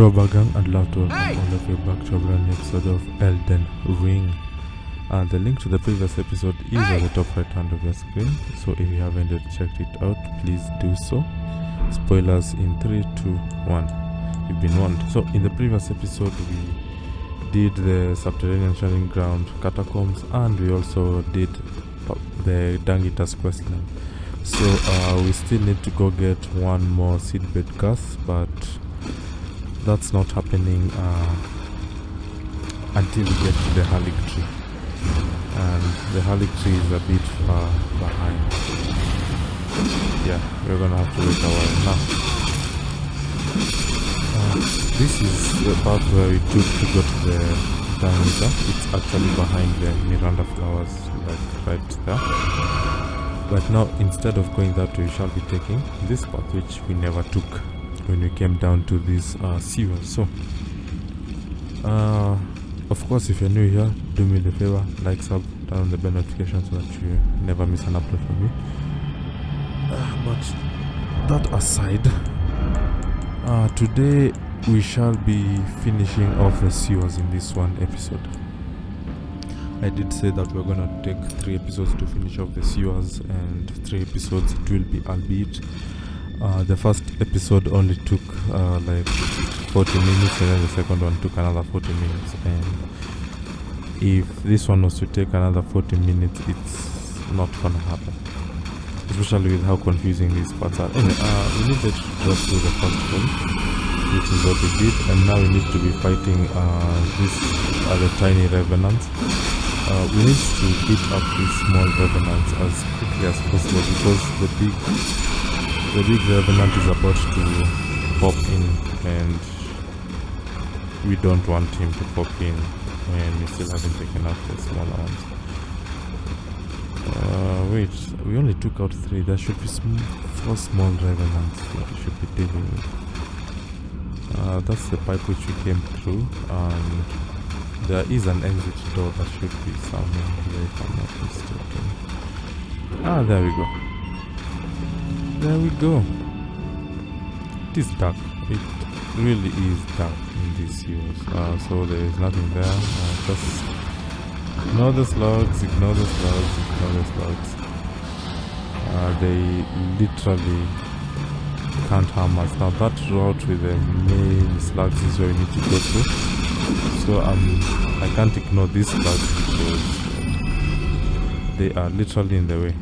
Gang, I'd love to welcome all of you back to a brand new episode of Elden Ring. The link to the previous episode is at the top right hand of your screen, so if you haven't yet checked it out, please do so. Spoilers in 3, 2, 1. You've been warned. So in the previous episode we did the subterranean shining ground catacombs, and we also did the Dangitas questline. So we still need to go get one more seedbed gas, but that's not happening until we get to the Halik tree, and the Halik tree is a bit far behind. Yeah, we're gonna have to wait a while now. This is the path where we took to go to the Danita. It's actually behind the Miranda flowers, like right there. But now, instead of going that way, we shall be taking this path, which we never took when we came down to this sewers. So of course, if you're new here, do me the favor, like, sub, turn on the bell notification so that you never miss an upload from me. But that aside, today we shall be finishing off the sewers in this one episode. I did say that we're gonna take 3 episodes to finish off the sewers, and 3 episodes it will be, albeit the first episode only took like 40 minutes, and then the second one took another 40 minutes, and if this one was to take another 40 minutes, it's not gonna happen, especially with how confusing these parts are. Anyway, we needed to drop through the first one, which is what we did, and now we need to be fighting these other tiny revenants. We need to beat up these small revenants as quickly as possible, because the big revenant is about to pop in, and we don't want him to pop in when we still haven't taken out the smaller ones. Wait, we only took out 3. There should be 4 small revenants that we should be dealing with. That's the pipe which we came through, and there is an exit door that should be somewhere here, if I'm not mistaken. There we go. There we go. It is dark. It really is dark in these sewers. So there is nothing there. Just ignore the slugs, ignore the slugs, ignore the slugs. They literally can't harm us. Now that route with the main slugs is where we need to go through. So I can't ignore these slugs because they are literally in the way.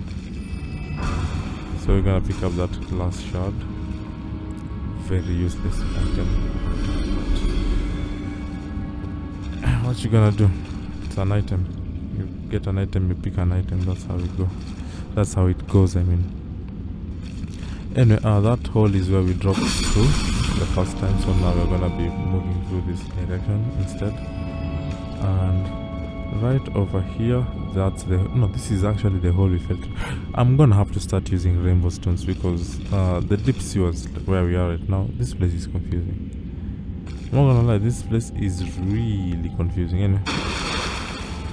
So we're gonna pick up that glass shard. Very useless item. What you gonna do? It's an item. You get an item, you pick an item. That's how it go. That's how it goes. I mean. Anyway, that hole is where we dropped through the first time. So now we're gonna be moving through this direction instead. And right over here, that's the this is actually the hole we fell through. I'm gonna have to start using rainbow stones, because the deep sewers where we are right now, this place is confusing. I'm not gonna lie, this place is really confusing. Anyway,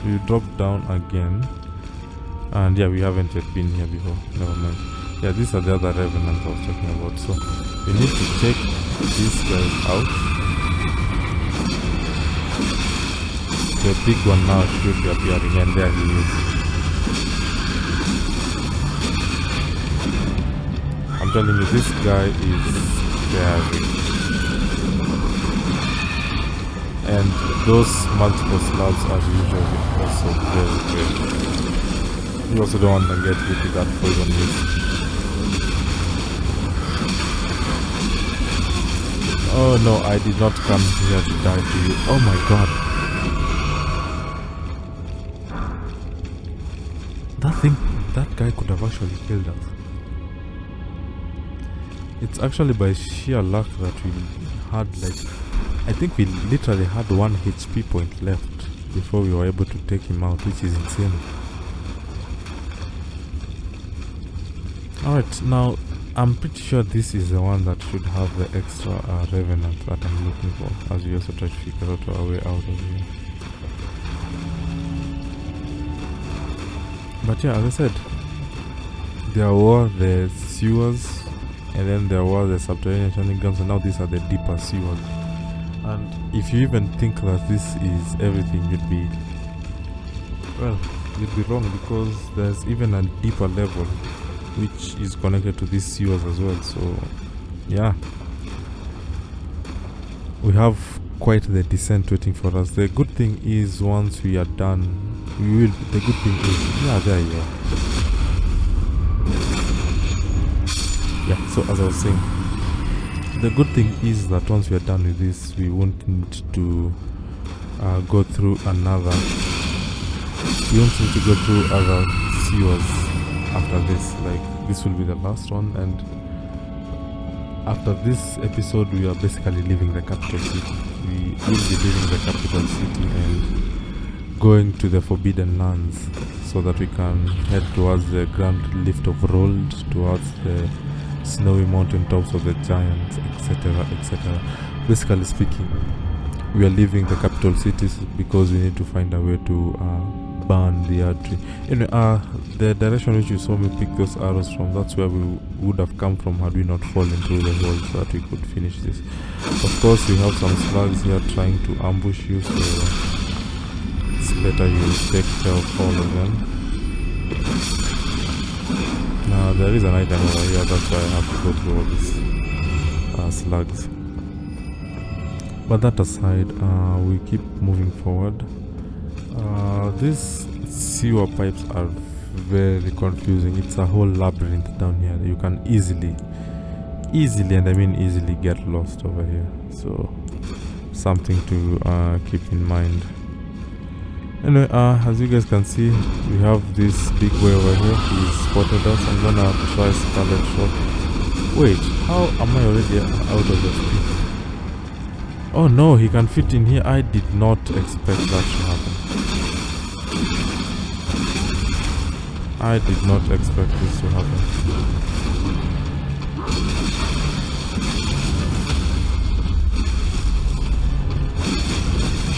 we dropped down again, and yeah, we haven't yet been here before. Never mind. Yeah, these are the other revenants I was talking about. So we need to take these guys out. The big one now should be appearing, and there he is. I'm telling you, this guy is scary. And those multiple slabs are usually also very great. You also don't want to get hit with that poison mist. Oh no, I did not come here to die to you. Oh my god. That guy could have actually killed us. It's actually by sheer luck that we had, like, I think we literally had 1 HP point left before we were able to take him out, which is insane. Alright, now I'm pretty sure this is the one that should have the extra revenant that I'm looking for, as we also try to figure out our way out of here. But yeah, as I said, there were the sewers, and then there were the subterranean shining grounds, and now these are the deeper sewers. And if you even think that this is everything, you'd be wrong, because there's even a deeper level which is connected to these sewers as well. So yeah, we have quite the descent waiting for us. The good thing is, once we are done, the good thing is, yeah, there you are. Yeah, so as I was saying, the good thing is that once we are done with this, we won't need to go through other sewers after this. Like, this will be the last one, and after this episode we are basically leaving the capital city. We will be leaving the capital city and going to the Forbidden Lands, so that we can head towards the Grand Lift of Rold, towards the snowy mountain tops of the giants, etc., etc. Basically speaking, we are leaving the capital cities because we need to find a way to burn the artery. Anyway, the direction which you saw me pick those arrows from, that's where we would have come from had we not fallen through the hole, so that we could finish this. Of course, we have some slugs here trying to ambush you, so it's better you take care of all of them. Now there is an item over here, that's why I have to go through all these slugs. But that aside, we keep moving forward. These sewer pipes are very confusing. It's a whole labyrinth down here. You can easily, and I mean easily, get lost over here. So something to keep in mind. Anyway, as you guys can see, we have this big boy over here. He spotted us. I'm gonna try Scarlet Shot. Wait, how am I already out of the speed? Oh no, he can fit in here. I did not expect that to happen. I did not expect this to happen.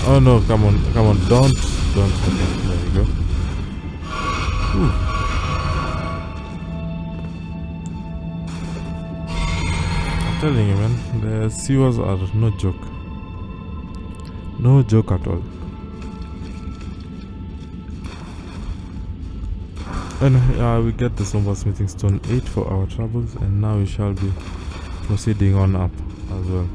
Oh no, come on, don't. Okay, there you go. Ooh. I'm telling you, man, the sewers are no joke. No joke at all. And we get the Somber Smithing Stone 8 for our troubles, and now we shall be proceeding on up as well.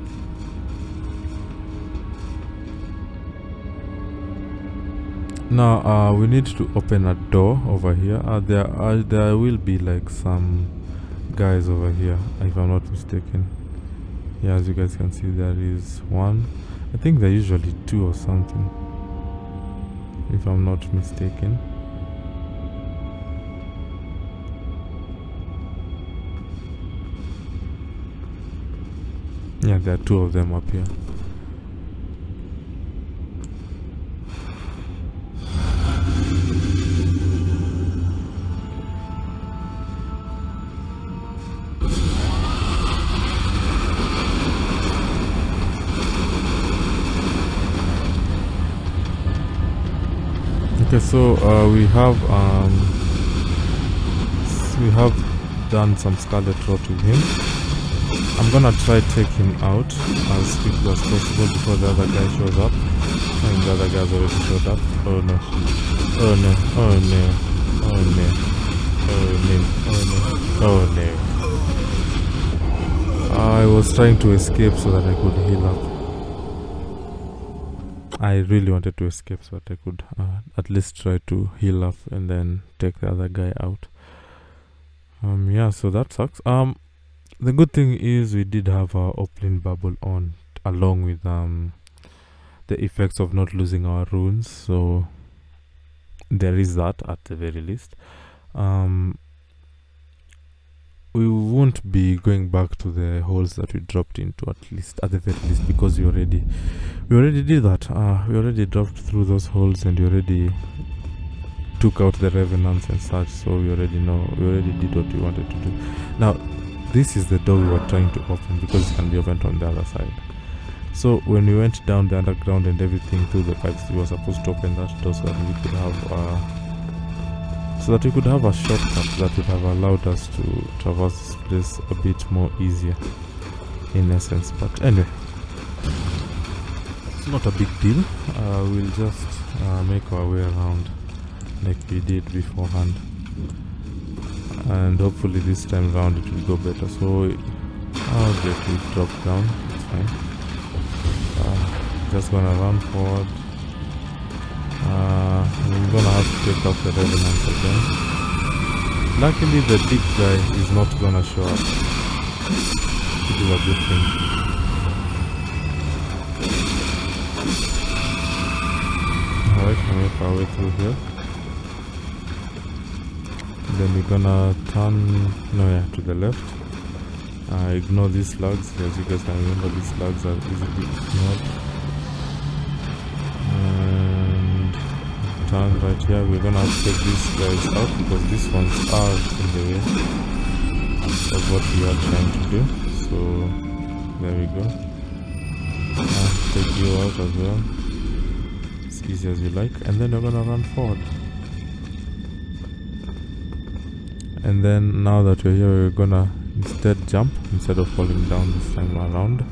Now we need to open a door over here. There will be like some guys over here, if I'm not mistaken. Yeah, as you guys can see, there is one. I think they're usually two or something, if I'm not mistaken. Yeah, there are two of them up here. Okay, so we have done some Scarlet Rot with him. I'm gonna try take him out as quickly as possible before the other guy shows up. And the other guy's already showed up. Oh no. Oh no. Oh no. Oh no. Oh no. Oh no. I was trying to escape so that I could heal up. I really wanted to escape so that I could at least try to heal up and then take the other guy out. Yeah, so that sucks. The good thing is we did have our Oplin bubble on, along with the effects of not losing our runes, so there is that at the very least. We won't be going back to the holes that we dropped into, at the very least, because we already did that. We already dropped through those holes, and we already took out the revenants and such, so we already did what we wanted to do. Now this is the door we were trying to open, because it can be opened on the other side. So when we went down the underground and everything through the pipes, we were supposed to open that door so that we could have a shortcut that would have allowed us to traverse this place a bit more easier, in essence. But anyway, it's not a big deal. We'll just make our way around like we did beforehand, and hopefully this time around it will go better. So I'll get to drop down, it's fine. Just gonna run forward. I'm gonna have to take out the revenant again. Luckily the big guy is not gonna show up, which is a good thing. Alright, we make our way through here. Then we're gonna turn, to the left. Ignore these slugs. As you guys can remember, these slugs are easily ignored. And turn right here. We're gonna have to take these guys out because these ones are in the way of what we are trying to do. So there we go. Take you out as well. As easy as you like. And then we're gonna run forward. And then now that we're here, we're gonna instead jump instead of falling down this time around.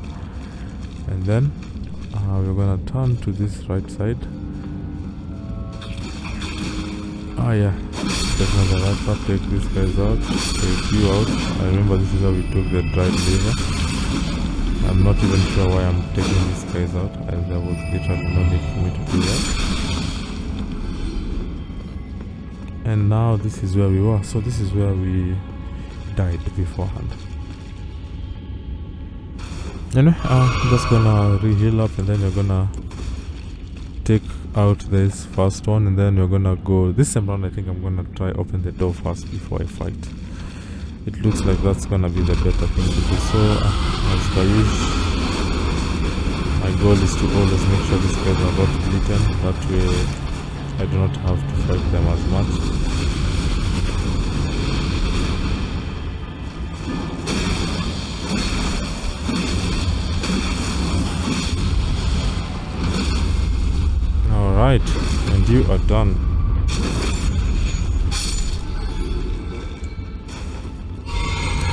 And then we're gonna turn to this right side. Yeah, definitely the right part. Take these guys out, take you out. I remember this is how we took the drive lever. I'm not even sure why I'm taking these guys out, as there was literally no need for me to do that. And now this is where we were. So this is where we died beforehand. Anyway, I'm just gonna re-heal up, and then you're gonna take out this first one, and then you're gonna go this time around. I think I'm gonna try open the door first before I fight. It looks like that's gonna be the better thing to do. So as per usual, my goal is to always make sure these guys are not beaten. That way I do not have to fight them as much. Alright, and you are done.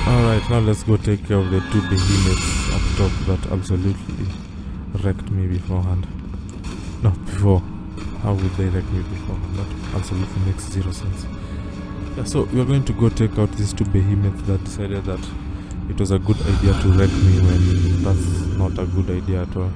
Alright, now let's go take care of the two behemoths up top that absolutely wrecked me beforehand. No, before. How would they wreck me beforehand? That absolutely makes zero sense. Yeah, so we're going to go take out these two behemoths that decided that it was a good idea to wreck me when that's not a good idea at all.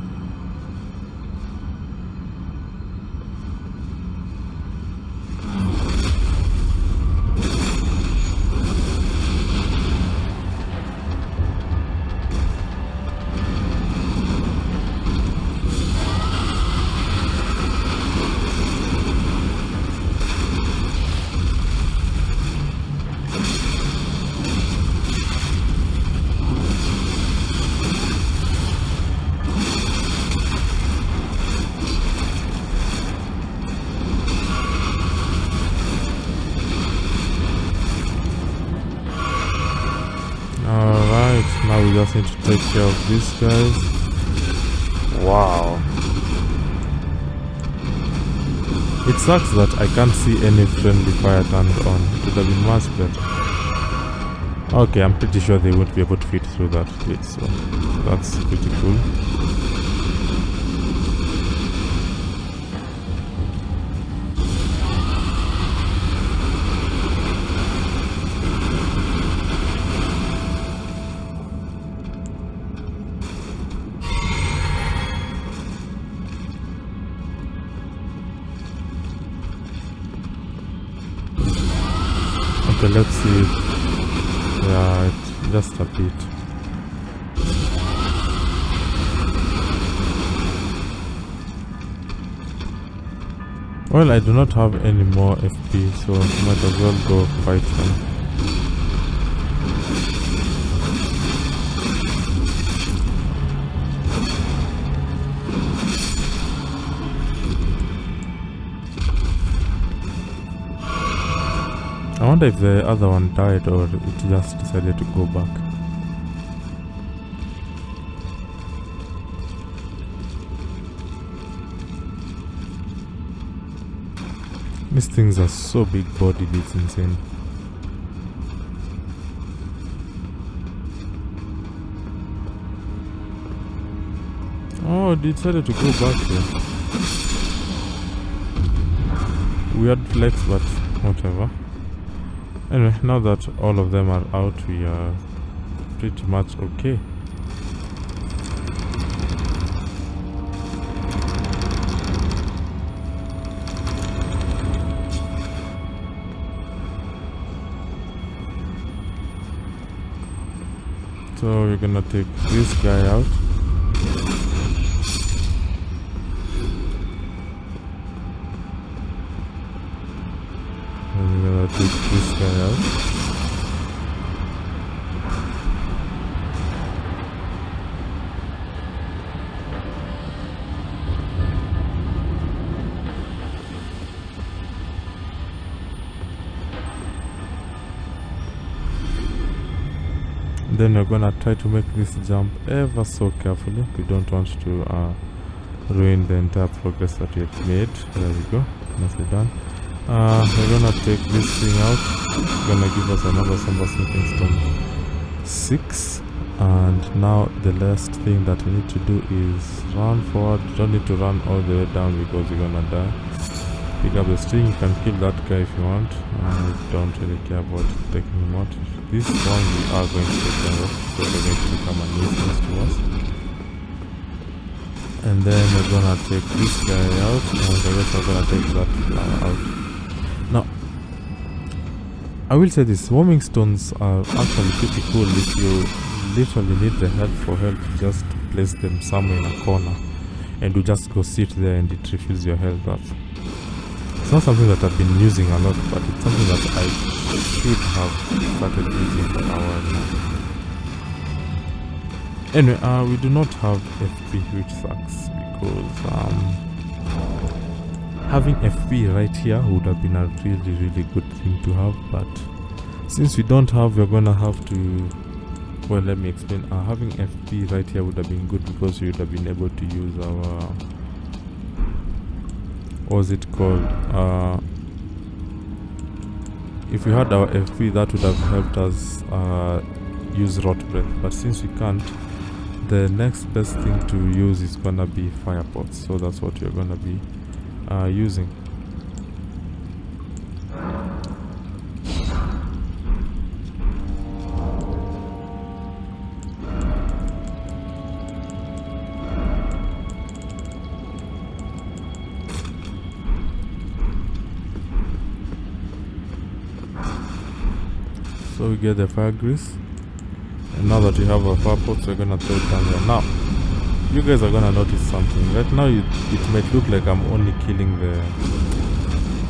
Now we just need to take care of these guys. Wow. It sucks that I can't see any friendly fire turned on. It would have been much better. Okay, I'm pretty sure they won't be able to fit through that gate, so that's pretty cool. Okay, let's see. Yeah, it's just a bit. Well, I do not have any more FP, so might as well go fight them. I wonder if the other one died or it just decided to go back. These things are so big bodied, it's insane. Oh, they decided to go back there. Weird flex, but whatever. Anyway, now that all of them are out, we are pretty much okay. So we're gonna take this guy out. And we're gonna take this guy out. Then we're gonna try to make this jump ever so carefully. We don't want to ruin the entire progress that we have made. There we go, nicely done. We're gonna take this thing out. It's gonna give us another Samba Sneaking Stone 6. And now the last thing that we need to do is run forward. You don't need to run all the way down because you're gonna die. Pick up the string. You can kill that guy if you want. I don't really care about taking him out. This one we are going to take care of because they're going to become a nuisance to us. And then we're gonna take this guy out, and the rest are gonna take that flower out. Now, I will say this: warming stones are actually pretty cool if you literally need the help for help. Just place them somewhere in a corner, and you just go sit there, and it refills your health up. It's not something that I've been using a lot, but it's something that I should have started using for a while now. Anyway, we do not have FP, which sucks because having FP right here would have been a really good thing to have, but since we don't have, we're gonna have to, well, let me explain. Having FP right here would have been good because we would have been able to use our, what was it called, if we had our FP, that would have helped us use Rot Breath, but since we can't, the next best thing to use is gonna be fire pots, so that's what we're gonna be using. So we get the fire grease, and now that we have our fire pots, we're gonna throw it down there. Now, you guys are gonna notice something. Right now, it might look like I'm only killing the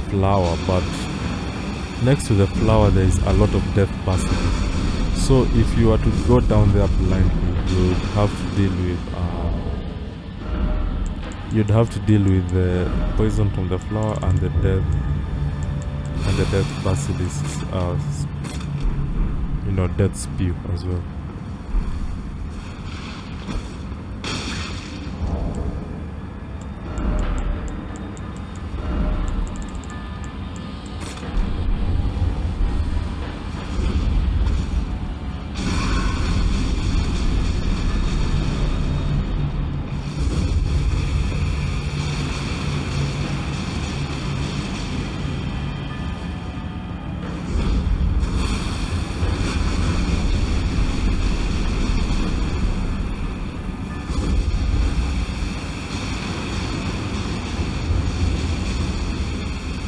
flower, but next to the flower, there is a lot of death basilisks. So if you were to go down there blindly, you'd have to deal with the poison from the flower and the death basilisks. Death spew as well.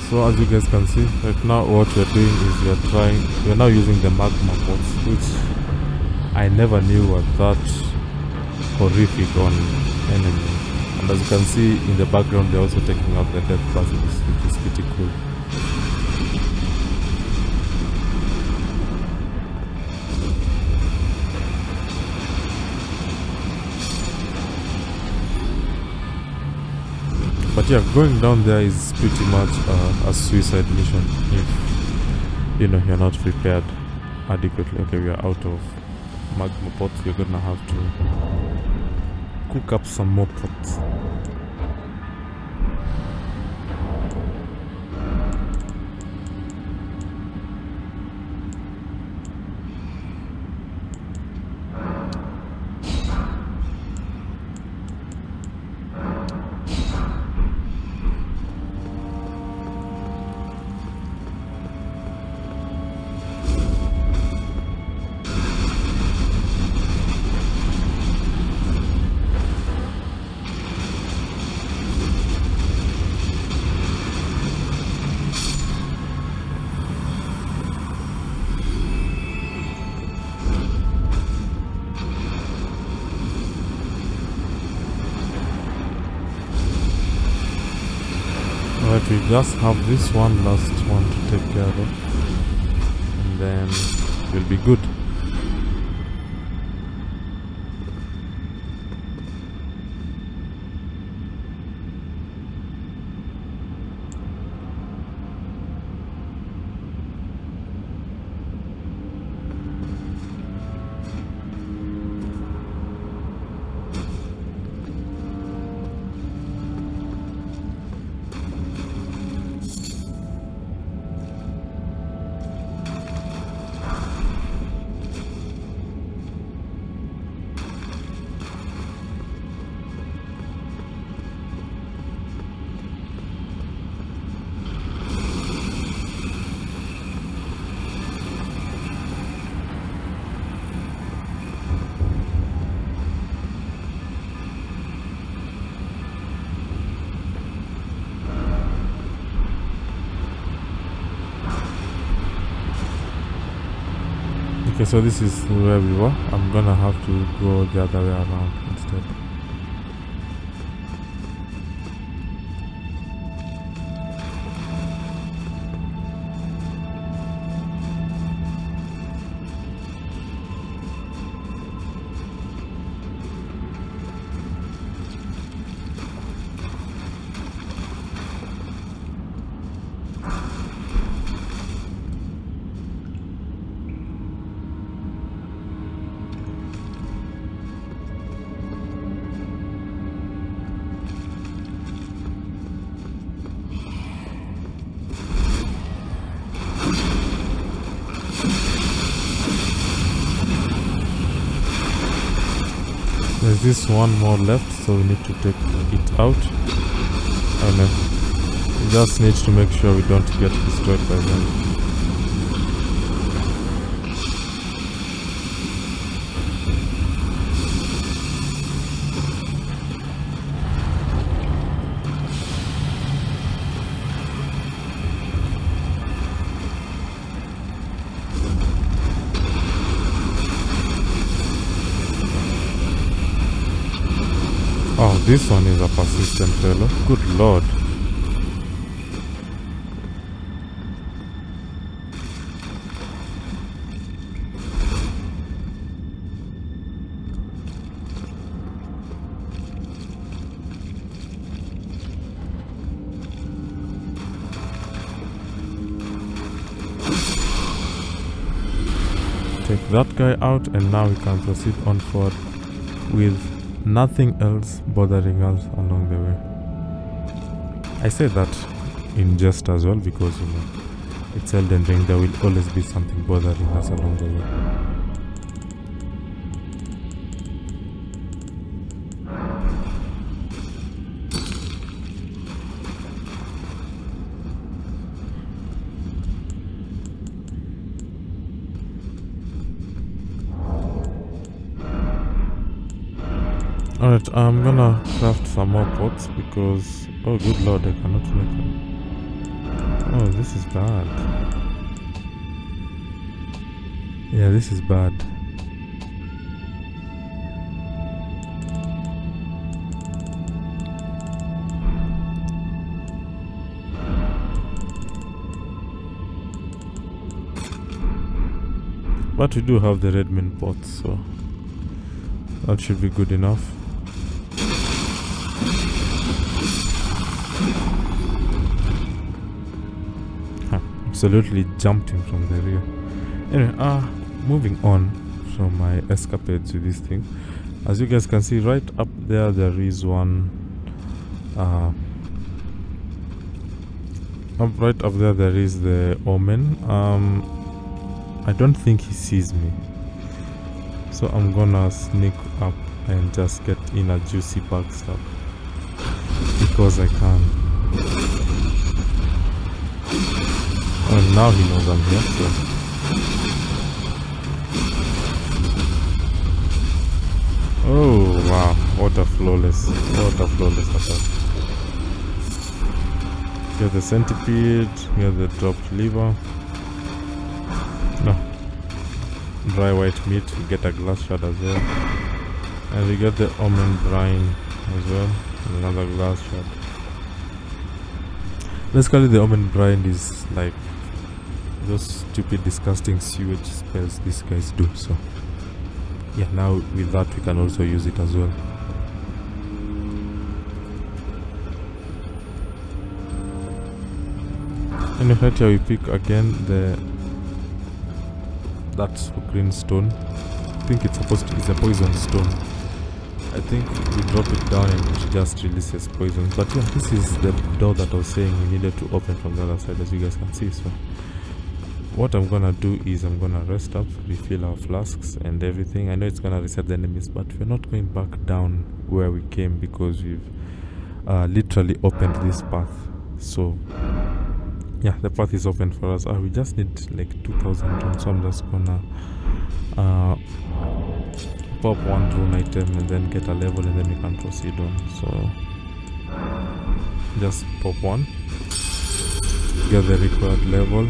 So as you guys can see, right now what we're doing is we're now using the magma pots, which I never knew were that horrific on enemies. And as you can see in the background, they're also taking out the death basilisks, which is pretty cool. But yeah, going down there is pretty much a suicide mission if you're not prepared adequately. Okay, we are out of magma pots. We're gonna have to cook up some more pots. But we just have this one last one to take care of, and then we'll be good. Okay, so this is where we were. I'm gonna have to go the other way around instead. There's this one more left, so we need to take it out. And we just need to make sure we don't get destroyed by them. Oh, this one is a persistent fellow. Good lord. Take that guy out, and now we can proceed on forward with nothing else bothering us along the way. I say that in jest as well because, you know, it's Elden Ring. There will always be something bothering us along the way. Alright, I'm gonna craft some more pots because, oh good lord, I cannot make them. Oh, this is bad. Yeah, this is bad. But we do have the red mint pots, so that should be good enough. Absolutely jumped him from the rear. Anyway, moving on from my escapades with this thing. As you guys can see, right up there, there is one. Right up there, there is the Omen. I don't think he sees me, so I'm gonna sneak up and just get in a juicy backstab because I can. And now he knows I'm here, so. Oh wow, what a flawless attack. Get the centipede, get the dropped liver. No. Dry white meat, we get a glass shard as well. And we get the Omen brine as well, another glass shard. Basically, the Omen grind is like those stupid, disgusting sewage spells these guys do. So, yeah, now with that, we can also use it as well. And right here, we pick again that's green stone. I think it's a poison stone. I think we drop it down and it just releases poison. But yeah, this is the door that I was saying we needed to open from the other side, as you guys can see. So what I'm gonna do is I'm gonna rest up, refill our flasks and everything. I know it's gonna reset the enemies, but we're not going back down where we came because we've literally opened this path. So yeah, the path is open for us. We just need like 2,000 runes, so I'm just gonna pop one rune item and then get a level, and then we can proceed on. So just pop one, get the required level,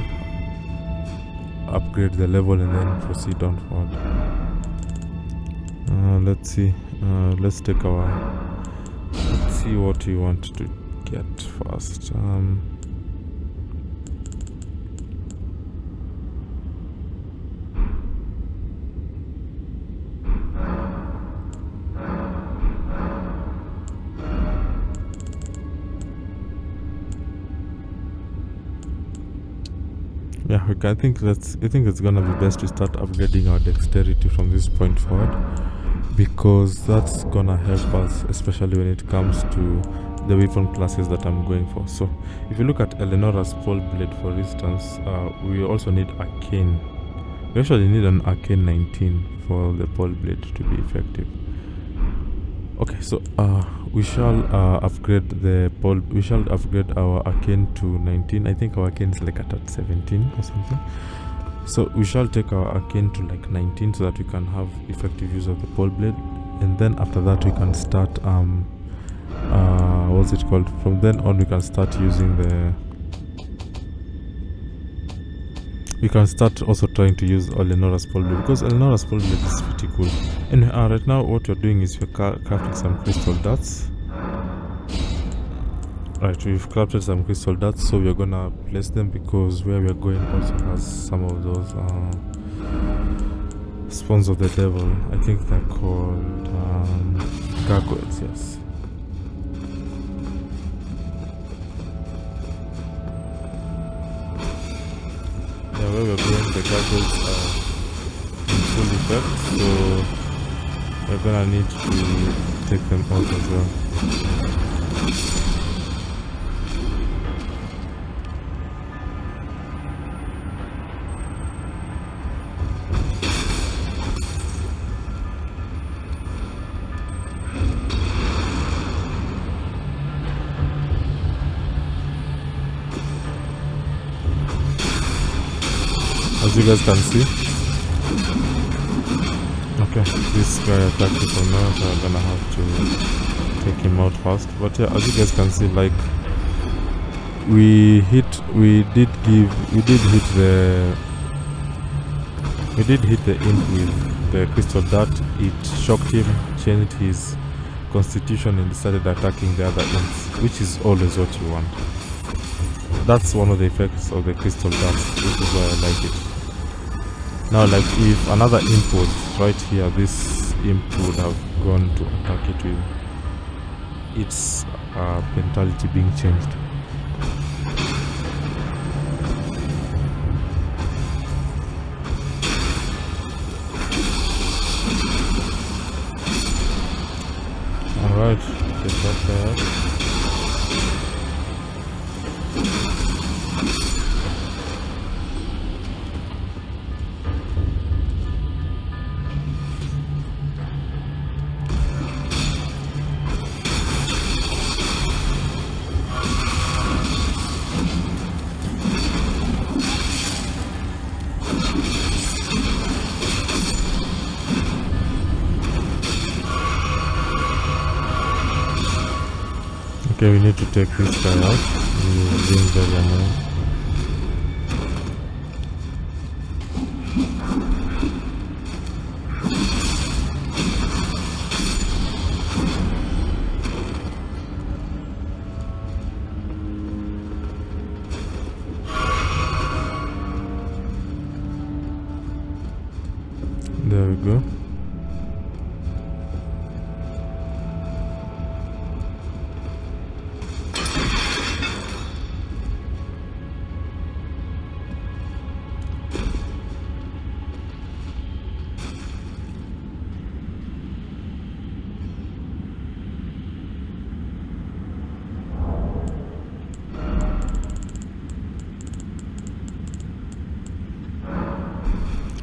upgrade the level, and then proceed on forward. Let's see. Let's see what we want to get first. Yeah, I think it's gonna be best to start upgrading our dexterity from this point forward, because that's gonna help us, especially when it comes to the weapon classes that I'm going for. So if you look at Eleonora's pole blade, for instance, we also need arcane. We actually need an arcane 19 for the pole blade to be effective. Okay, so we shall upgrade our arcane to 19. I think our arcane is like at 17 or something. So we shall take our arcane to like 19 so that we can have effective use of the pole blade, and then after that we can start what's it called? From then on we can start using we can start also trying to use Eleonora's pole blade, because Eleonora's pole blade is pretty cool. And right now what we're doing is we're crafting some crystal darts. Right, we've crafted some crystal darts, so we're gonna place them because where we're going also has some of those spawns of the devil. I think they're called gargoyles, yes. Yeah, where we're going, the gargoyles are in full effect, so we're gonna need to take them out as well. As you guys can see, okay, this guy attacked me from now, so I'm gonna have to take him out fast. But yeah, as you guys can see, like we did hit the imp with the crystal dart. It shocked him, changed his constitution, and started attacking the other imps, which is always what you want. That's one of the effects of the crystal dart, which is why I like it. Now, like if another imp was right here, this imp would have gone to attack it with its mentality being changed. Alright, get that there. Okay, we need to take this guy out. He's being very annoying. we go.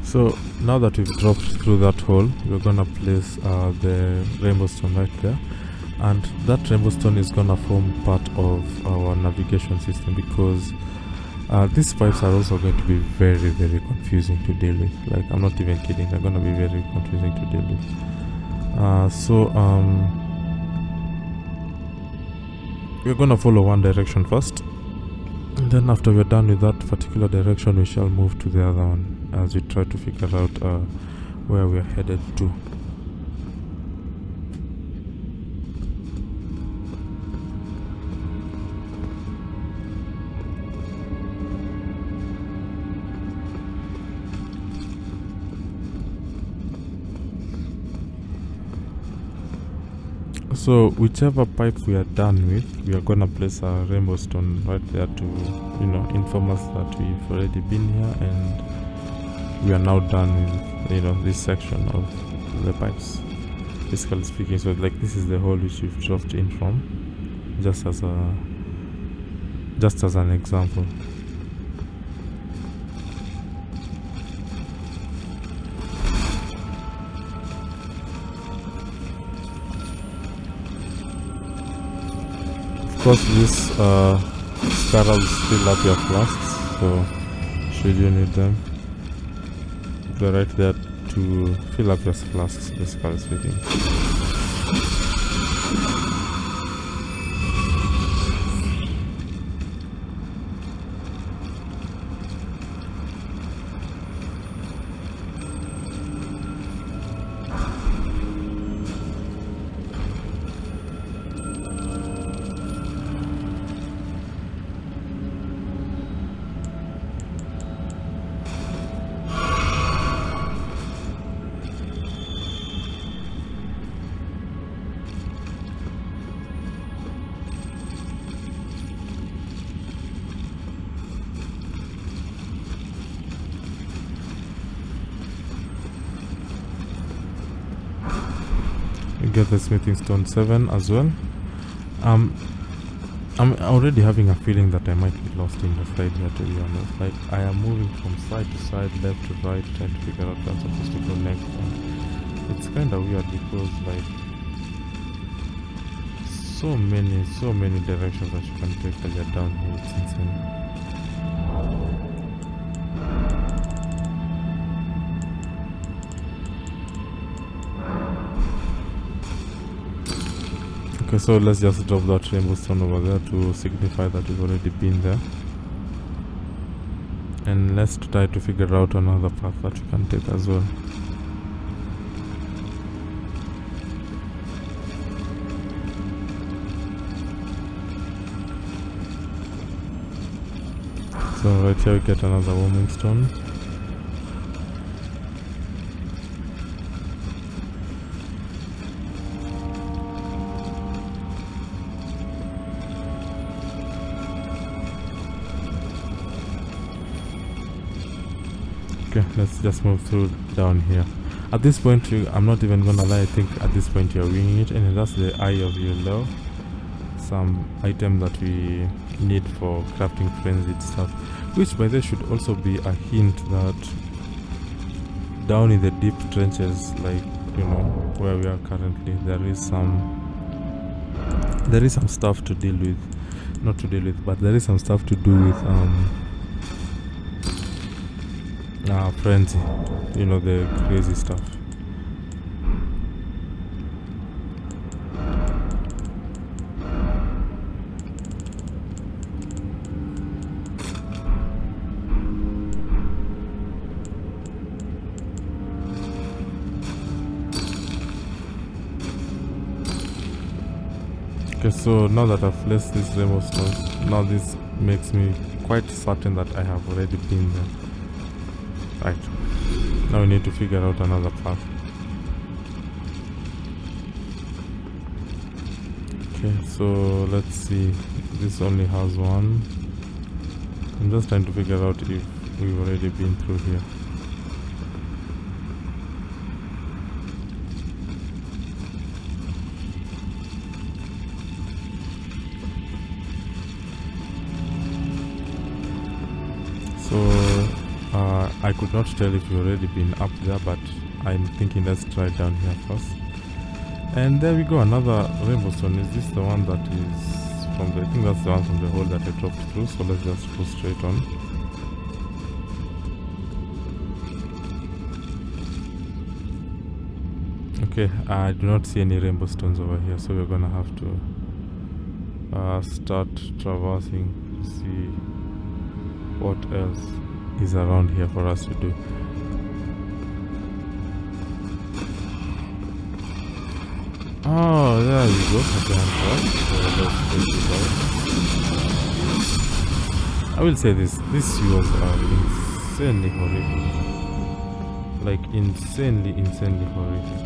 So now that we've dropped through that hole, we're gonna place the rainbow stone right there, and that rainbow stone is gonna form part of our navigation system, because these pipes are also going to be very, very confusing to deal with. Like, I'm not even kidding, they're gonna be very confusing to deal with. We're gonna follow one direction first, and then after we're done with that particular direction, we shall move to the other one as we try to figure out where we're headed to. So whichever pipe we are done with, we are gonna place a rainbow stone right there to, inform us that we've already been here and we are now done with, this section of the pipes, basically speaking. So like, this is the hole which we've dropped in from, just as an example. Of course, this scarabs fill up your flasks, so should you need them, they're right there to fill up your flasks, basically speaking. Get the smithing stone 7 as well. I'm already having a feeling that I might be lost in the slide here, to be honest. Like, I am moving from side to side, left to right, trying to figure out where I'm supposed to go next. And it's kind of weird because, like, so many directions that you can take while you're down here. It's insane. Okay, so let's just drop that rainbow stone over there to signify that we've already been there. And let's try to figure out another path that we can take as well. So right here we get another warming stone. Okay, let's just move through down here. At this point, I'm not even gonna lie, I think at this point you're winging it, and that's the Eye of Yellow, some item that we need for crafting frenzied stuff, which by the way should also be a hint that down in the deep trenches, like, where we are currently, there is some stuff to deal with. Not to deal with, but there is some stuff to do with frenzy, the crazy stuff. Okay, so now that I've placed these rainbow stones, now this makes me quite certain that I have already been there. Right, Now we need to figure out another path. Okay, so let's see. This only has one. I'm just trying to figure out if we've already been through here. So I could not tell if you've already been up there, but I'm thinking let's try down here first. And there we go, another rainbow stone. Is this the one that is from the, I think that's the one from the hole that I dropped through, so let's just go straight on. Okay, I do not see any rainbow stones over here, so we're gonna have to start traversing to see what else is around here for us to do. Oh, there we go. So let's take it out. I will say this: these sewers are insanely horrific. Like insanely horrific.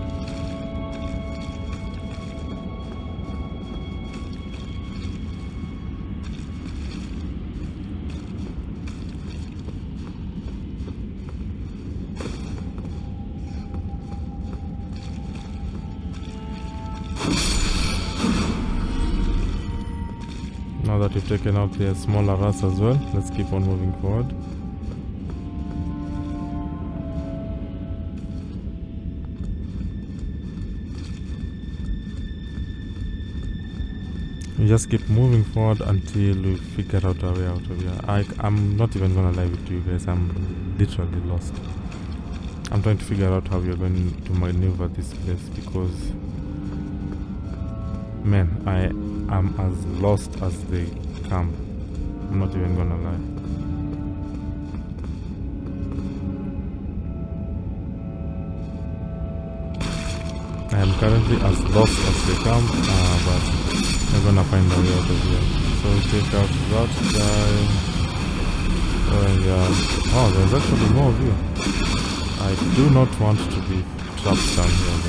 Now that we've taken out the smaller rats as well, let's keep on moving forward. We just keep moving forward until we figure out our way out of here. I'm not even gonna lie with you guys, I'm literally lost. I'm trying to figure out how we are going to maneuver this place because, man, I am as lost as they come. I'm not even gonna lie. I am currently as lost as they come, but we're gonna find a way out of here. So we take out that guy. And oh, there's actually more of you. I do not want to be trapped down here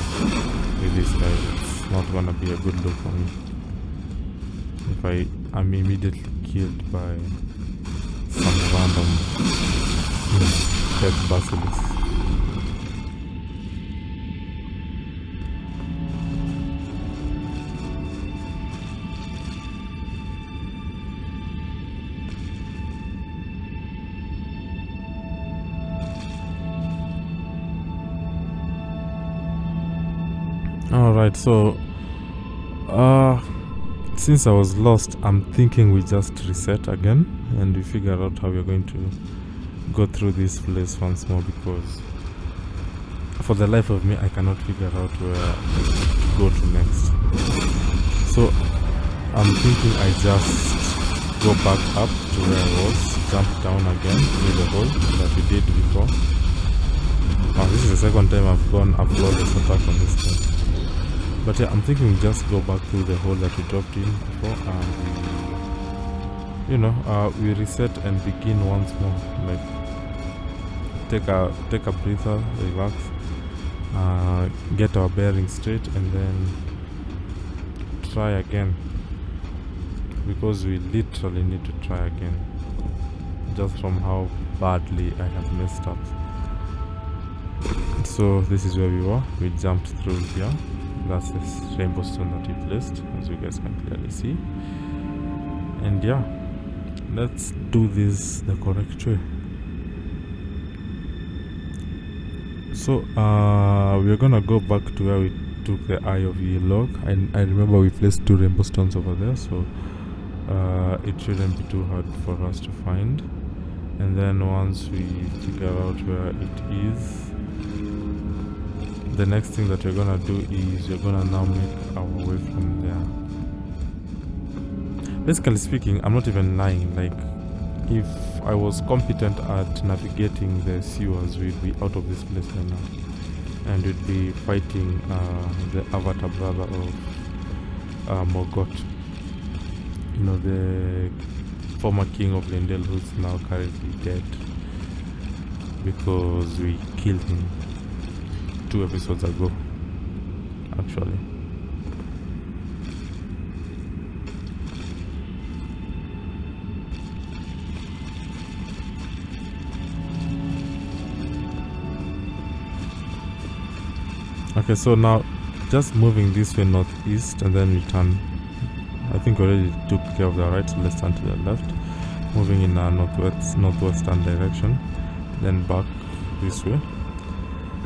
with this guy. It's not gonna be a good look for me if I am immediately killed by some random dead basilisk. Alright, so since I was lost, I'm thinking we just reset again and we figure out how we're going to go through this place once more, because for the life of me I cannot figure out where to go to next. So I'm thinking I just go back up to where I was, jump down again through the hole that we did before. Oh, this is the second time I've gone a flawless attack on this thing. But yeah, I'm thinking we just go back through the hole that we dropped in before and we reset and begin once more. Like take a breather, relax, get our bearings straight, and then try again, because we literally need to try again, just from how badly I have messed up. So this is where we were. We jumped through here. That's this rainbow stone that we placed, as you guys can clearly see. And yeah, let's do this the correct way. So we're gonna go back to where we took the eye of the log. I remember we placed 2 rainbow stones over there, so it shouldn't be too hard for us to find. And then once we figure out where it is, the next thing that we're gonna do is we're gonna now make our way from there. Basically speaking, I'm not even lying. Like, if I was competent at navigating the sewers, we'd be out of this place right now, and we'd be fighting the avatar brother of Mohg, the former king of Lindell, who's now currently dead. because we killed him 2 episodes ago, actually. Okay, so now just moving this way northeast and then we turn. I think we already took care of the right, so let's turn to the left, moving in a northwestern direction, then back this way.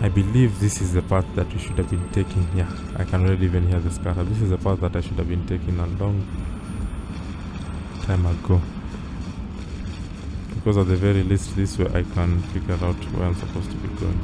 I believe this is the path that we should have been taking. Yeah, I can already even hear the scatter. This is the path that I should have been taking a long time ago, because at the very least this way I can figure out where I'm supposed to be going.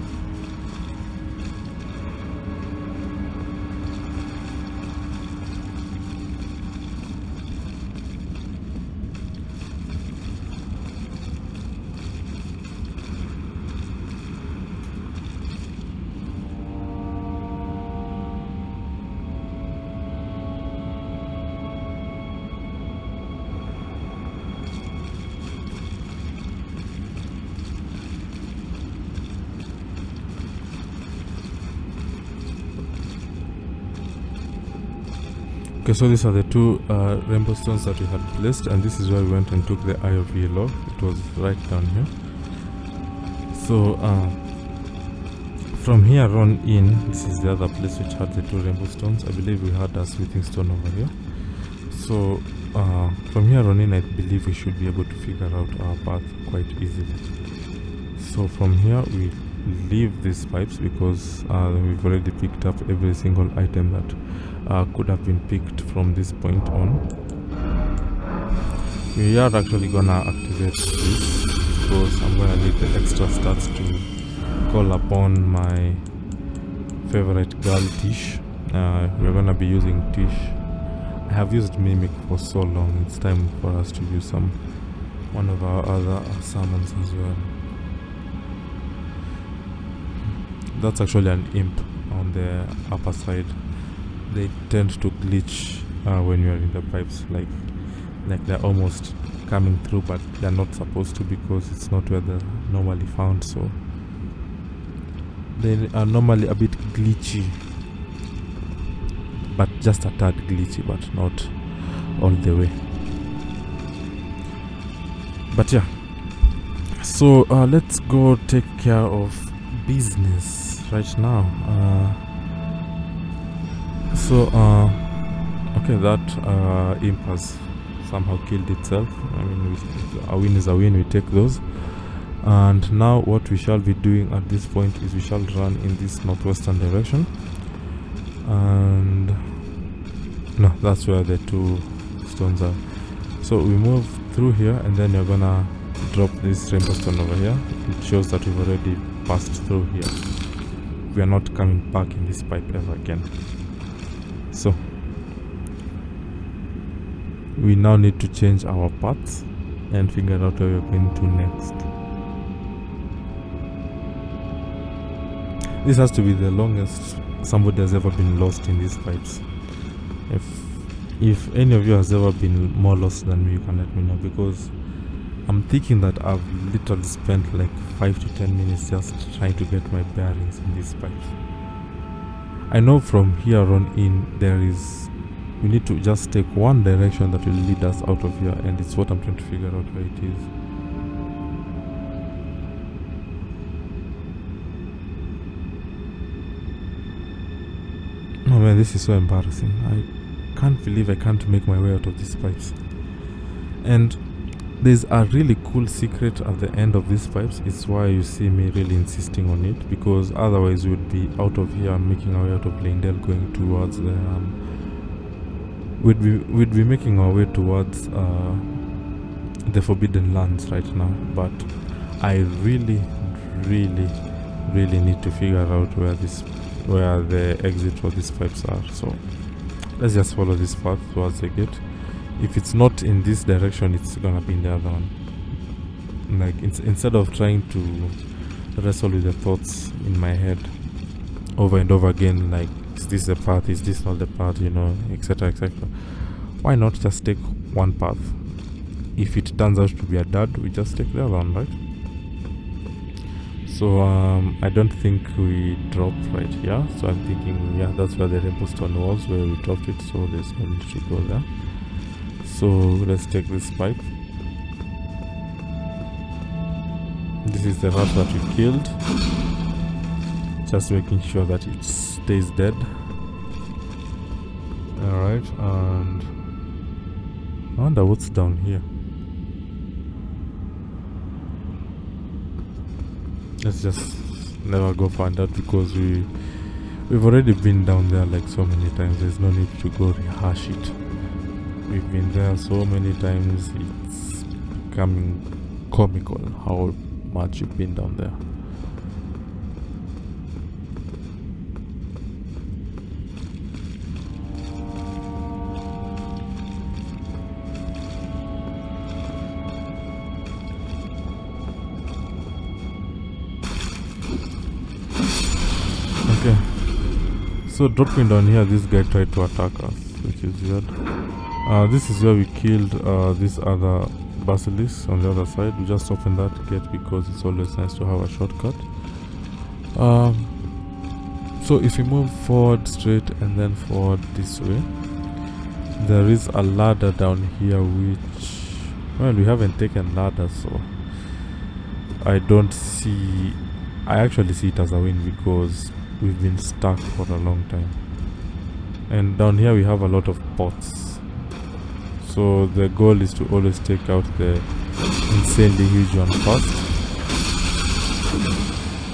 Okay, so these are the 2 rainbow stones that we had placed, and this is where we went and took the Eye of Yellow. It was right down here. So from here on in, this is the other place which had the 2 rainbow stones. I believe we had a smithing stone over here. So from here on in, I believe we should be able to figure out our path quite easily. So from here we leave these pipes because we've already picked up every single item that could have been picked from this point on. We are actually gonna activate this because I'm gonna need the extra stats to call upon my favorite girl Tish. We're gonna be using Tish. I have used Mimic for so long, it's time for us to use one of our other summons as well. That's actually an imp on the upper side. They tend to glitch when you are in the pipes, like they're almost coming through, but they're not supposed to because it's not where they're normally found. So they are normally a bit glitchy, but just a tad glitchy, but not all the way. But yeah, so let's go take care of business right now. Okay, that imp has somehow killed itself. I mean, a win is a win, we take those. And now what we shall be doing at this point is we shall run in this northwestern direction. And no, that's where the 2 stones are. So we move through here and then you're gonna drop this rainbow stone over here. It shows that we've already passed through here. We are not coming back in this pipe ever again. So we now need to change our paths and figure out where we're going to next. This has to be the longest somebody has ever been lost in these pipes. If any of you has ever been more lost than me, you can let me know, because I'm thinking that I've literally spent like 5 to 10 minutes just trying to get my bearings in these pipes. I know from here on in we need to just take one direction that will lead us out of here, and it's what I'm trying to figure out where it is. Oh man, this is so embarrassing. I can't believe I can't make my way out of these pipes. And there's a really cool secret at the end of these pipes. It's why you see me really insisting on it, because otherwise we would be out of here and making our way out of Lindale, going towards the we'd be making our way towards the Forbidden Lands right now. But I really need to figure out where the exit for these pipes are. So let's just follow this path towards the gate. If it's not in this direction, it's gonna be in the other one. Like, instead of trying to wrestle with the thoughts in my head over and over again, like, is this the path, is this not the path, etc, why not just take one path? If it turns out to be a dud, we just take the other one, right? So I don't think we dropped right here. So I'm thinking, yeah, that's where the rainbow stone was, where we dropped it. So there's no need to go there. So let's take this pipe. This is the rat that we killed. Just making sure that it stays dead. Alright, and I wonder what's down here. Let's just never go find out, because we've already been down there like so many times. There's no need to go rehash it. We've been there so many times, it's becoming comical how much you've been down there. Okay, so dropping down here, this guy tried to attack us, which is weird. This is where we killed this other basilisk on the other side. We just opened that gate because it's always nice to have a shortcut. So if we move forward straight and then forward this way, there is a ladder down here, which, well, we haven't taken ladder, so I actually see it as a win, because we've been stuck for a long time. And down here we have a lot of pots, so the goal is to always take out the insanely huge one first.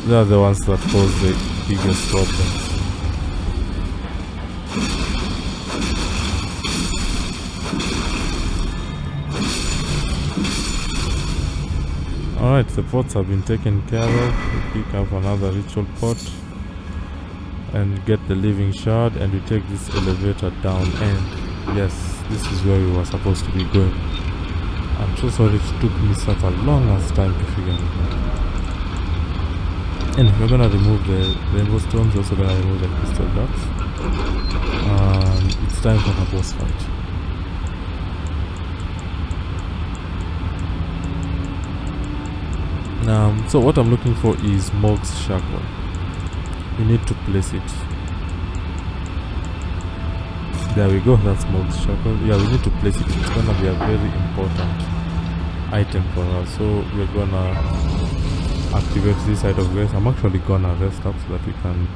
They are the ones that cause the biggest problems. Alright, the pots have been taken care of. We pick up another ritual pot and get the living shard, and we take this elevator down, and yes, this is where we were supposed to be going. I'm so sorry it took me such a long ass time to figure it out. And we're gonna remove the rainbow stones, also gonna remove the crystal ducks. It's time for the boss fight. So what I'm looking for is Mohg's shackle. We need to place it. There we go, that's Mohg's shackle. Yeah, we need to place it. It's gonna be a very important item for us. So we're gonna activate this side of grace. I'm actually gonna rest up so that we can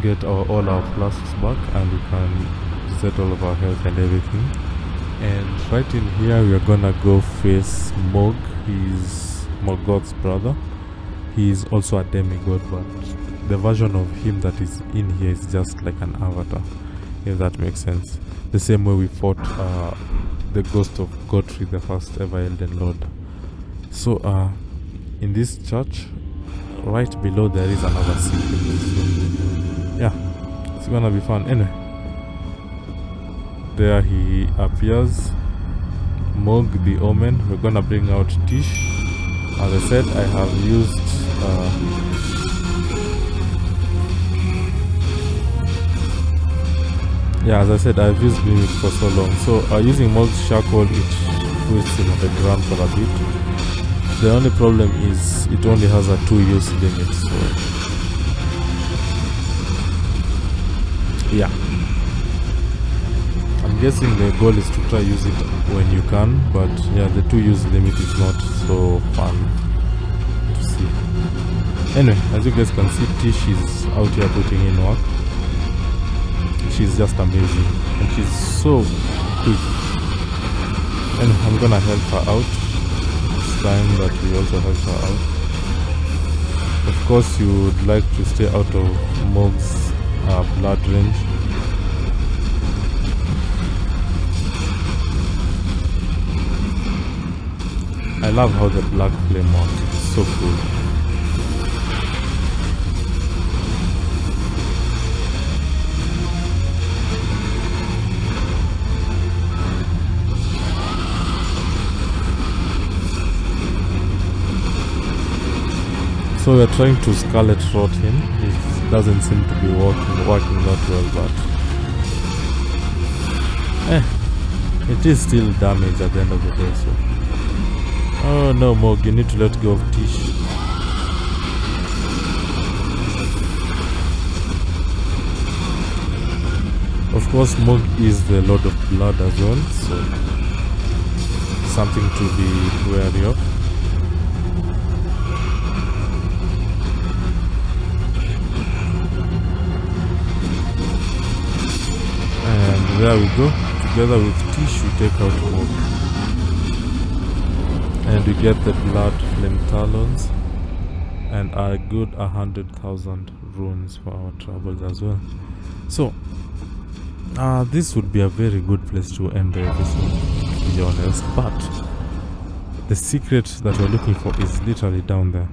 get all our flasks back, and we can reset all of our health and everything. And right in here we are gonna go face Mohg. He's Morgoth's brother. He is also a demigod, but the version of him that is in here is just like an avatar, if that makes sense. The same way we fought the ghost of Godfrey, the first ever Elden Lord. So in this church, right below there is another secret. So, yeah, it's gonna be fun. Anyway, there he appears, Mohg the Omen. We're gonna bring out Tish. As I said, I have used I've used Mimic for so long. So using Mohg's shackle, it puts him on the ground for a bit. The only problem is it only has a 2-use limit, so yeah. I'm guessing the goal is to try use it when you can, but yeah, the 2-use limit is not so fun to see. Anyway, as you guys can see, Tish is out here putting in work. She's just amazing, and she's so quick. And I'm gonna help her out. It's time that we also help her out. Of course, you would like to stay out of Mohg's blood range. I love how the black flame works, it's so cool. So we're trying to Scarlet Rot him. It doesn't seem to be working that well, but it is still damage at the end of the day. So, oh no, Mohg, you need to let go of Tish. Of course, Mohg is the Lord of Blood as well, so something to be wary of. And there we go. Together with Tish, we take out Mohg. And we get the Blood Flame Talons and a good 100,000 runes for our troubles as well. So, this would be a very good place to end the episode, to be honest. But the secret that we're looking for is literally down there.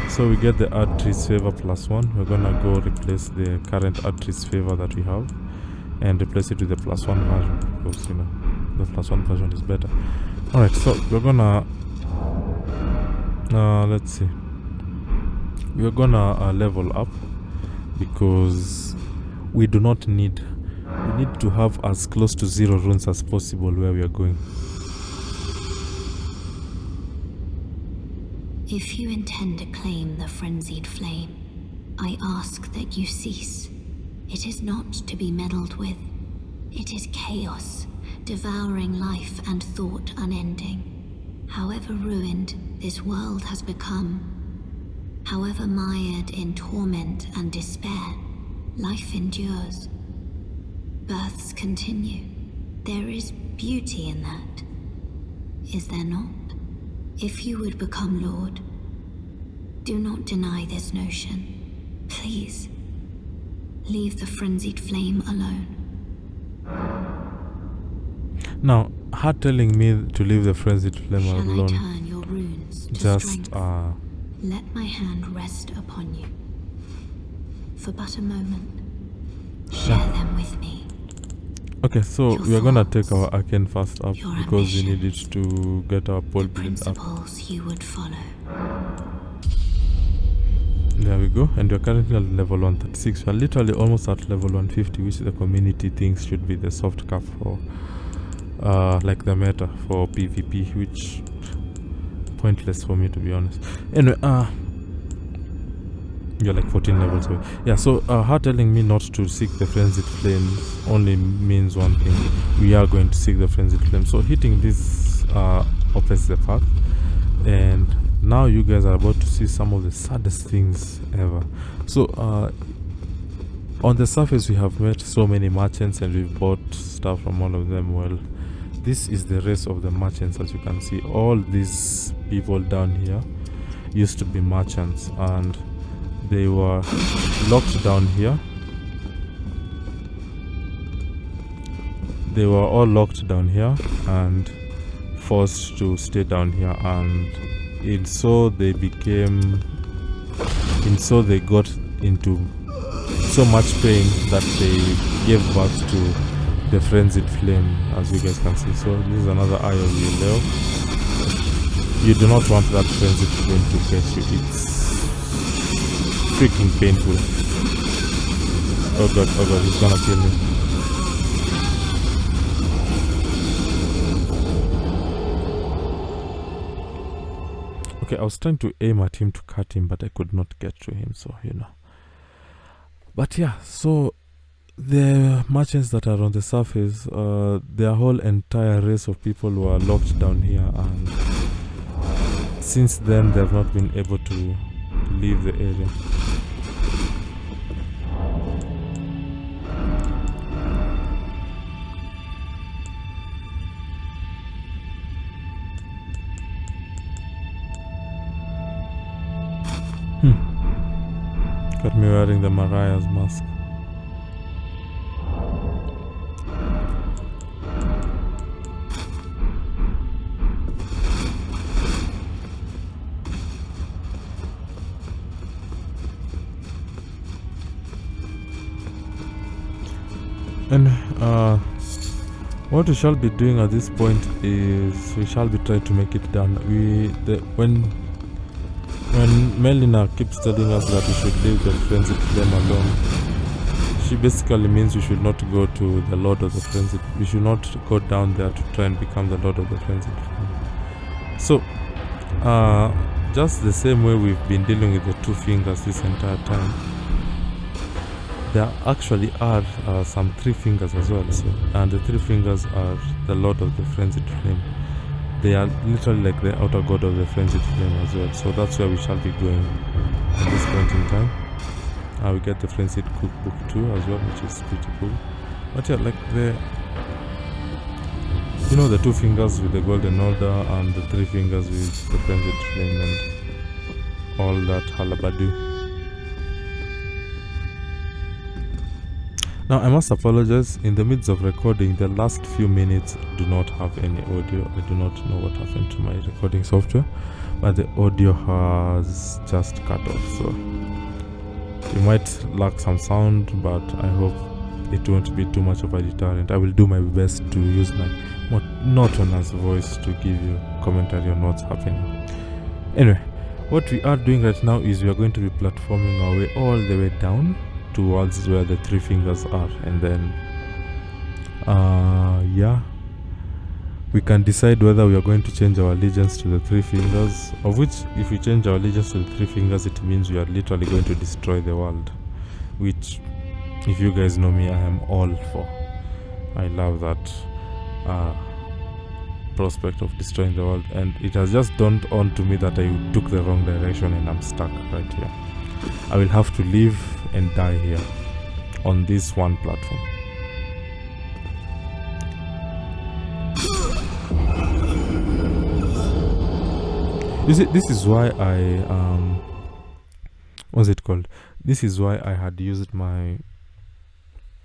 So we get the Artist's Favor +1. We're gonna go replace the current Artist's Favor that we have and replace it with the +1 version, because you know the +1 version is better. Alright, so we're gonna let's see. We're gonna level up because we do not need. We need to have as close to 0 runes as possible where we are going. If you intend to claim the frenzied flame, I ask that you cease. It is not to be meddled with. It is chaos, devouring life and thought unending. However ruined this world has become, however mired in torment and despair, life endures. Births continue. There is beauty in that. Is there not? If you would become Lord, do not deny this notion. Please, leave the frenzied flame alone. Now, her telling me to leave the frenzied flame Shall alone. I turn your runes to Just strength? Let my hand rest upon you. For but a moment, share them with me. Okay, so Your we are gonna take thoughts, our arcane fast up your because we ambition, need it to get our pole the build up. principles you would follow. There we go, and we're currently at level 136. We're literally almost at level 150, which the community thinks should be the soft cap for like the meta for PvP, which pointless for me, to be honest. Anyway, you're like 14 levels away. Yeah, so her telling me not to seek the frenzied flames only means one thing: we are going to seek the frenzied flame. So hitting this opens the path, and now you guys are about to see some of the saddest things ever. So on the surface we have met so many merchants and we've bought stuff from all of them. Well, this is the race of the merchants. As you can see, all these people down here used to be merchants, and they were locked down here. They were all locked down here and forced to stay down here, and so they got into so much pain that they gave birth to the frenzied flame, as you guys can see. So this is another eye of Yellow. You do not want that frenzied flame to get you. It's freaking painful. Oh god, he's gonna kill me. Okay, I was trying to aim at him to cut him, but I could not get to him, so you know. But yeah, so the merchants that are on the surface, their whole entire race of people were locked down here, and since then they have not been able to leave the area. Got me wearing the Mariah's mask. And what we shall be doing at this point is we shall be trying to make it done. When Melina keeps telling us that we should leave the frenzied flame alone, she basically means we should not go to the Lord of the Frenzied. We should not go down there to try and become the Lord of the Frenzied Flame. So, just the same way we've been dealing with the two fingers this entire time, there actually are some three fingers as well. So, and the three fingers are the Lord of the Frenzied Flame. They are literally like the outer god of the Frenzied Flame as well. So that's where we shall be going at this point in time. We get the Frenzied Cookbook too as well, which is pretty cool. But yeah, like the two fingers with the golden order and the three fingers with the Frenzied Flame and all that halabadu. Now I must apologize, in the midst of recording, the last few minutes do not have any audio. I do not know what happened to my recording software, but the audio has just cut off, so you might lack some sound, but I hope it won't be too much of a deterrent. I will do my best to use my monotonous voice to give you commentary on what's happening. Anyway, what we are doing right now is we are going to be platforming our way all the way down towards where the three fingers are, and then we can decide whether we are going to change our allegiance to the three fingers, of which if we change our allegiance to the three fingers, it means we are literally going to destroy the world, which, if you guys know me, I am all for. I love that prospect of destroying the world, and it has just dawned on to me that I took the wrong direction and I'm stuck right here. I will have to live and die here on this one platform. You see, this is why what's it called? This is why I had used my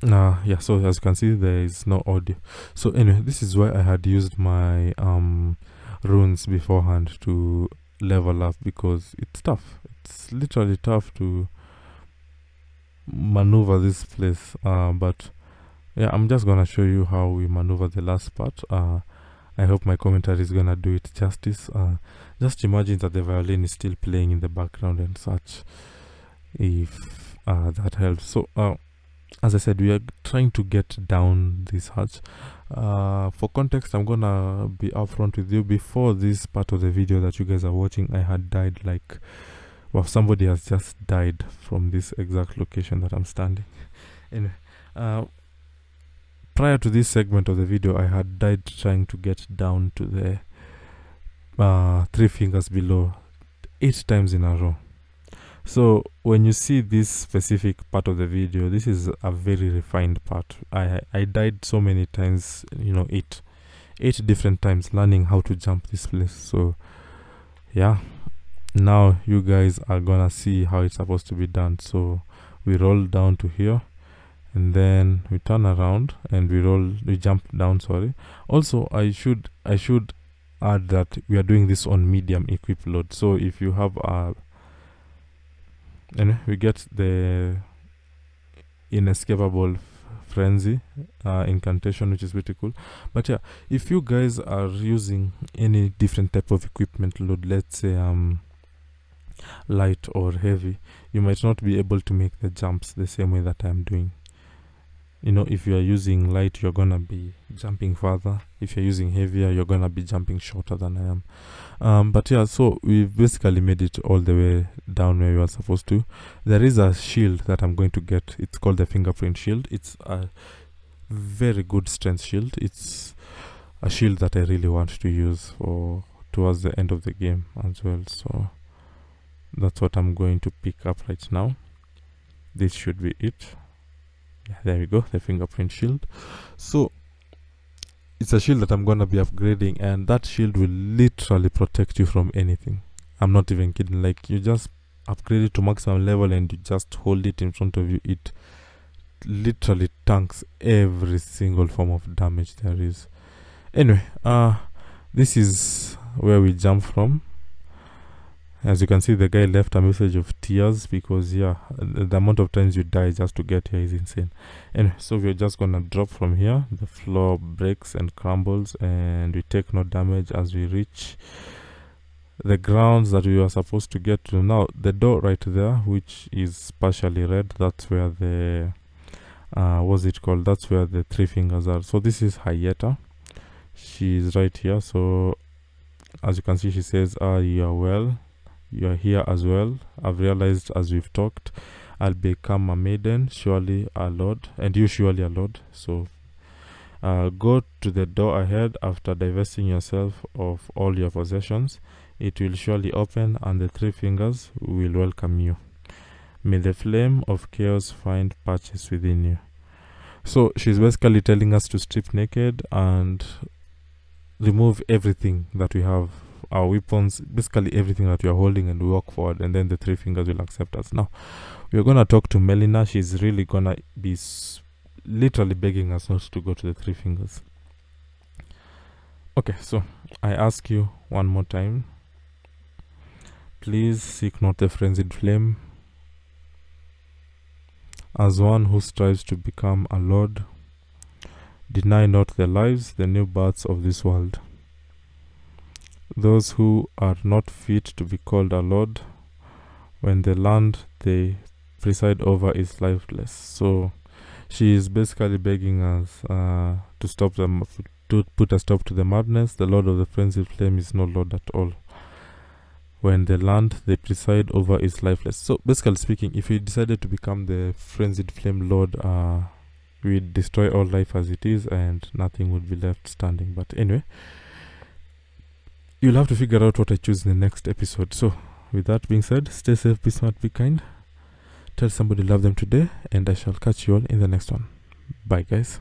so as you can see, there is no audio. So anyway, this is why I had used my runes beforehand to level up, because it's tough. It's literally tough to maneuver this place, but yeah, I'm just gonna show you how we maneuver the last part. I hope my commentary is gonna do it justice. Just imagine that the violin is still playing in the background and such, if that helps. So as I said, we are trying to get down this hatch. For context, I'm gonna be upfront with you. Before this part of the video that you guys are watching, I had died somebody has just died from this exact location that I'm standing. Anyway, prior to this segment of the video, I had died trying to get down to the three fingers below 8 times in a row. So when you see this specific part of the video, this is a very refined part. I died so many times, 8 different times, learning how to jump this place. So yeah, now you guys are gonna see how it's supposed to be done. So we roll down to here, and then we turn around and we jump down. Sorry. Also, I should add that we are doing this on medium equip load. So if you have and we get the inescapable frenzy incantation, which is pretty cool. But yeah, if you guys are using any different type of equipment load, let's say light or heavy, you might not be able to make the jumps the same way that I'm doing. If you are using light, you're gonna be jumping further. If you're using heavier, you're gonna be jumping shorter than I am. But yeah, so we've basically made it all the way down where we are supposed to. There is a shield that I'm going to get. It's called the fingerprint shield. It's a very good strength shield. It's a shield that I really want to use towards the end of the game as well. So that's what I'm going to pick up right now. This should be it. There we go, the fingerprint shield. So it's a shield that I'm gonna be upgrading, and that shield will literally protect you from anything. I'm not even kidding. Like, you just upgrade it to maximum level and you just hold it in front of you. It literally tanks every single form of damage there is. Anyway, this is where we jump from. As you can see, the guy left a message of tears, because the amount of times you die just to get here is insane. Anyway, so we're just gonna drop from here. The floor breaks and crumbles, and we take no damage as we reach the grounds that we were supposed to get to. Now the door right there, which is partially red, that's where the what's it called, that's where the three fingers are. So this is Hayeta. She's right here. So as you can see, she says, you are well, you are here as well. I've realized as we've talked, I'll become a maiden, surely a lord, and you surely a lord. So go to the door ahead after divesting yourself of all your possessions. It will surely open, and the three fingers will welcome you. May the flame of chaos find patches within you. So she's basically telling us to strip naked and remove everything that we have, our weapons, basically everything that we are holding, and we walk forward, and then the three fingers will accept us. Now, we're gonna talk to Melina. She's really gonna be literally begging us not to go to the three fingers. Okay, so I ask you one more time. Please seek not the frenzied flame. As one who strives to become a lord, deny not the lives, the new births of this world. Those who are not fit to be called a lord, when the land they preside over is lifeless. So she is basically begging us to stop them, to put a stop to the madness. The Lord of the Frenzied Flame is no Lord at all, when the land they preside over is lifeless. So basically speaking, if we decided to become the Frenzied Flame Lord, we'd destroy all life as it is, and nothing would be left standing. But anyway, you'll have to figure out what I choose in the next episode. So with that being said, stay safe, be smart, be kind. Tell somebody love them today, and I shall catch you all in the next one. Bye, guys.